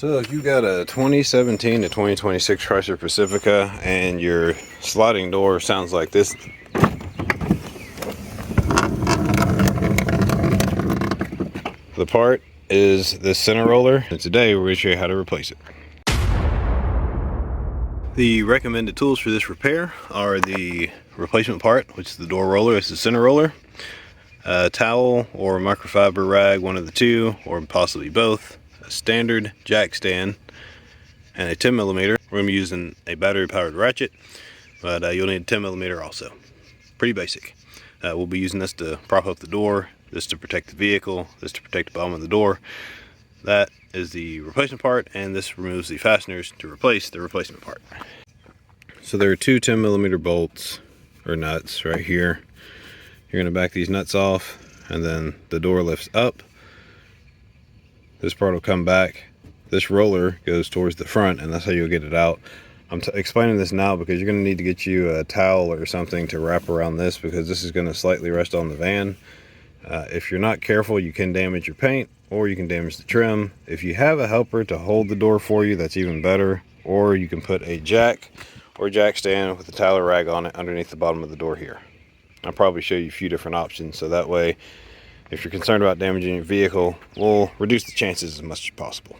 So if you got a 2017 to 2026 Chrysler Pacifica and your sliding door sounds like this, the part is this center roller, and today we're going to show you how to replace it. The recommended tools for this repair are the replacement part, which is the door roller. It's the center roller, a towel or microfiber rag, one of the two, or possibly both, a standard jack stand, and a 10mm. We're going to be using a battery powered ratchet, but you'll need a 10mm also. Pretty basic. We'll be using this to prop up the door, this to protect the vehicle, this to protect the bottom of the door. That is the replacement part, and this removes the fasteners to replace the replacement part. So there are two 10mm bolts or nuts right here. You're going to back these nuts off, and then the door lifts up. This part will come back. This roller goes towards the front, and that's how you'll get it out. I'm explaining this now because you're going to need to get you a towel or something to wrap around this, because this is going to slightly rest on the van. If you're not careful, you can damage your paint, or you can damage the trim. If you have a helper to hold the door for you, that's even better. Or you can put a jack or jack stand with a towel or rag on it underneath the bottom of the door here. I'll probably show you a few different options, so that way if you're concerned about damaging your vehicle, we'll reduce the chances as much as possible.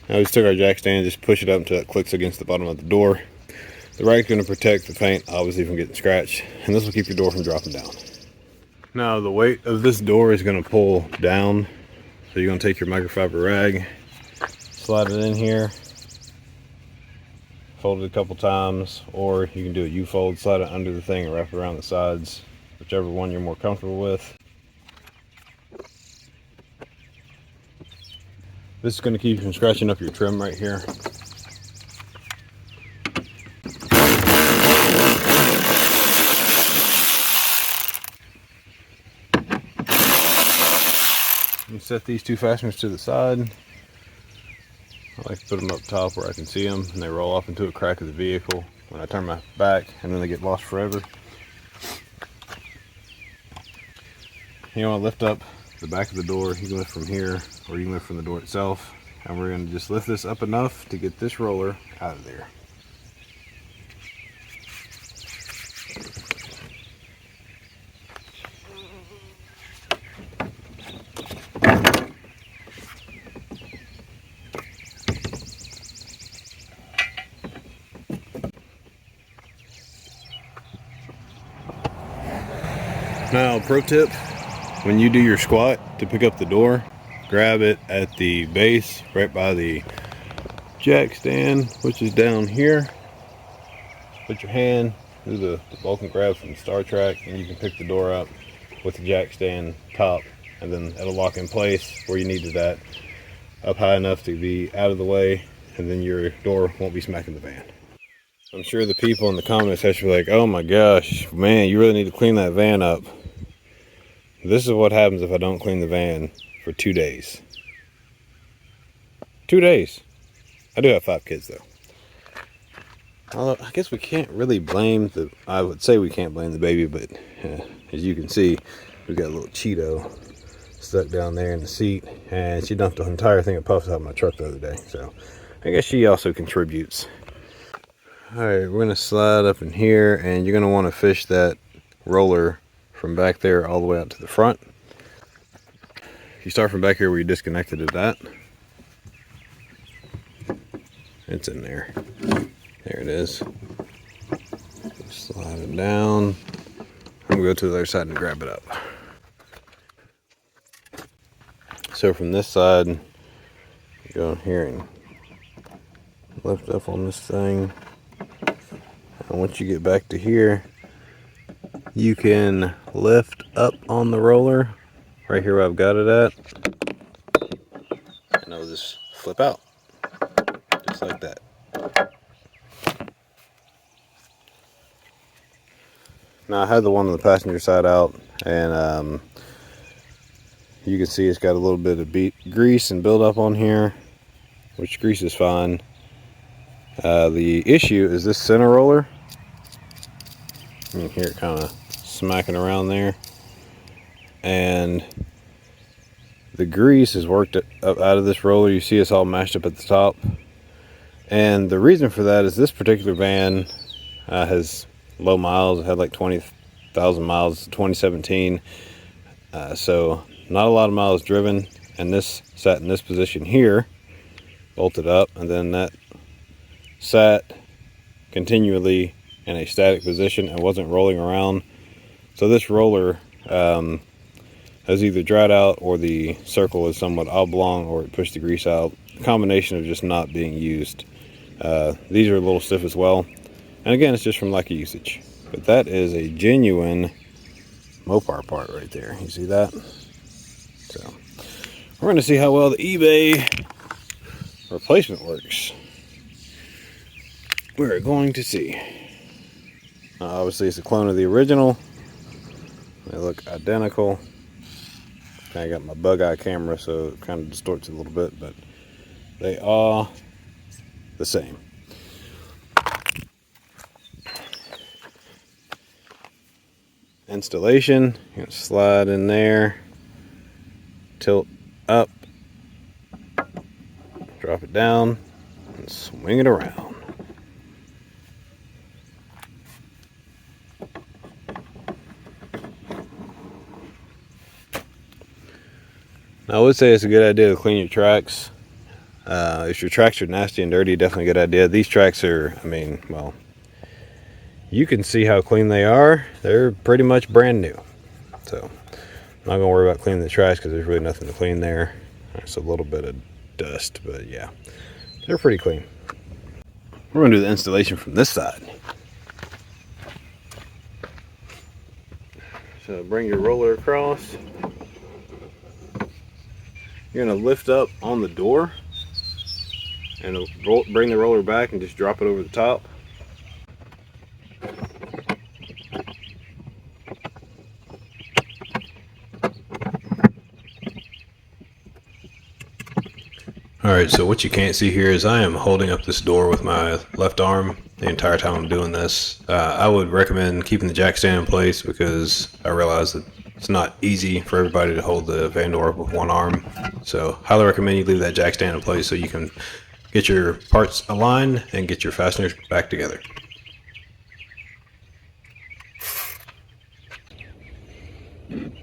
Now we just took our jack stand, just push it up until it clicks against the bottom of the door. The rag's going to protect the paint obviously from getting scratched, and this will keep your door from dropping down. Now the weight of this door is going to pull down, so you're going to take your microfiber rag, slide it in here, fold it a couple times, or you can do a U-fold, slide it under the thing and wrap it around the sides, whichever one you're more comfortable with. This is going to keep you from scratching up your trim right here. You set these two fasteners to the side. I like to put them up top where I can see them, and they roll off into a crack of the vehicle when I turn my back, and then they get lost forever. You want to lift up the back of the door. You can lift from here, or you can lift from the door itself, and we're going to just lift this up enough to get this roller out of there. Now, pro tip, when you do your squat to pick up the door, grab it at the base right by the jack stand, which is down here. Put your hand through the Vulcan grab from Star Trek, and you can pick the door up with the jack stand top, and then it'll lock in place where you need it at, up high enough to be out of the way, and then your door won't be smacking the van. I'm sure the people in the comments have to be like, oh my gosh, man, you really need to clean that van up. This is what happens if I don't clean the van for 2 days. 2 days. I do have 5 kids though. Although I guess we can't really blame I would say we can't blame the baby, but as you can see, we've got a little Cheeto stuck down there in the seat, and she dumped the entire thing of puffs out of my truck the other day. So I guess she also contributes. Alright, we're going to slide up in here, and you're going to want to fish that roller from back there all the way out to the front. If you start from back here where you disconnected it at, it's in there. There it is. Slide it down. I'm going to go to the other side and grab it up. So from this side, you go in here and lift up on this thing. And once you get back to here, you can lift up on the roller right here where I've got it at, and it'll just flip out just like that. Now I had the one on the passenger side out, and you can see it's got a little bit of grease and buildup on here, which grease is fine. The issue is this center roller. You can hear it kind of smacking around there. And the grease is worked up out of this roller. You see it's all mashed up at the top. And the reason for that is this particular van has low miles. It had like 20,000 miles, 2017. So not a lot of miles driven. And this sat in this position here, bolted up, and then that sat continually in a static position and wasn't rolling around. So this roller has either dried out, or the circle is somewhat oblong, or it pushed the grease out. A combination of just not being used. These are a little stiff as well, and again, it's just from lack of usage. But that is a genuine Mopar part right there. You see that? So we're going to see how well the eBay replacement works. We're going to see. Obviously, it's a clone of the original. They look identical. I got my bug eye camera, so it kind of distorts it a little bit, but they are the same. Installation, you're gonna slide in there, tilt up, drop it down, and swing it around. Now, I would say it's a good idea to clean your tracks. If your tracks are nasty and dirty, definitely a good idea. These tracks are, I mean, well, you can see how clean they are. They're pretty much brand new. So I'm not gonna worry about cleaning the trash because there's really nothing to clean there. There's a little bit of dust, but yeah, they're pretty clean. We're gonna do the installation from this side. So bring your roller across. You're gonna lift up on the door and bring the roller back and just drop it over the top. Alright, so what you can't see here is I am holding up this door with my left arm the entire time I'm doing this. I would recommend keeping the jack stand in place because I realize that it's not easy for everybody to hold the van door up with one arm. So highly recommend you leave that jack stand in place so you can get your parts aligned and get your fasteners back together.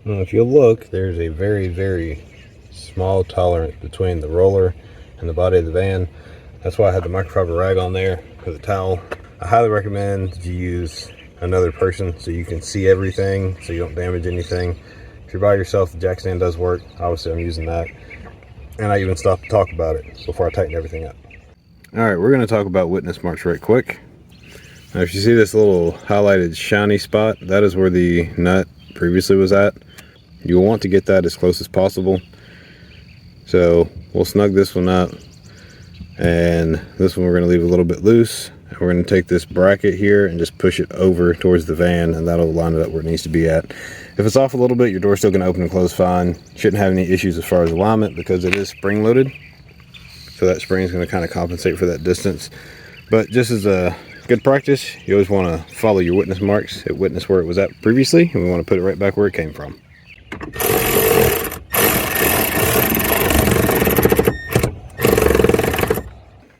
Now, if you look, there's a very, very small tolerance between the roller and the body of the van. That's why I had the microfiber rag on there with a towel. I highly recommend that you use another person so you can see everything, so you don't damage anything. If you're by yourself, the jack stand does work. Obviously, I'm using that. And I even stopped to talk about it before I tighten everything up. All right, we're gonna talk about witness marks right quick. Now, if you see this little highlighted shiny spot, that is where the nut previously was at. You'll want to get that as close as possible. So we'll snug this one up, and this one we're gonna leave a little bit loose. And we're gonna take this bracket here and just push it over towards the van, and that'll line it up where it needs to be at. If it's off a little bit, your door's still gonna open and close fine. Shouldn't have any issues as far as alignment because it is spring loaded. So that spring is gonna kind of compensate for that distance. But just as a good practice, you always wanna follow your witness marks. It witness where it was at previously, and we wanna put it right back where it came from.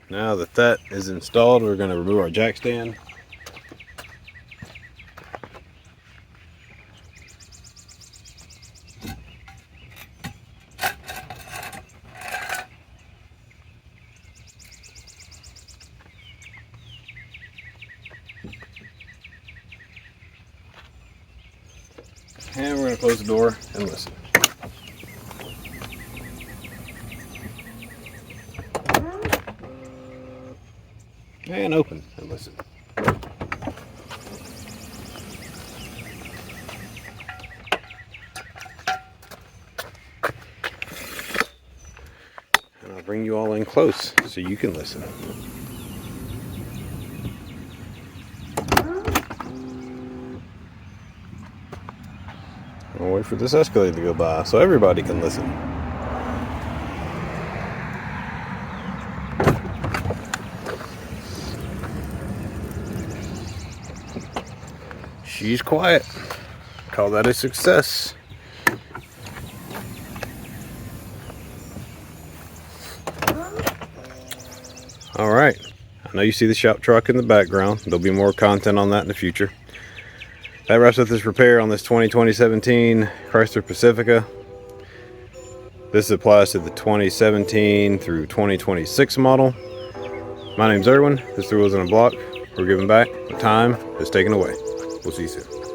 Now that that is installed, we're going to remove our jack stand. And we're going to close the door and listen. And open and listen. And I'll bring you all in close so you can listen. I'll wait for this escalator to go by so everybody can listen. She's quiet. Call that a success. All right. I know you see the shop truck in the background. There'll be more content on that in the future. That wraps up this repair on this 2017 Chrysler Pacifica. This applies to the 2017 through 2026 model. My name's Erwin. This is Three Wheels on a Block. We're giving back. The time is taken away. We'll see you soon.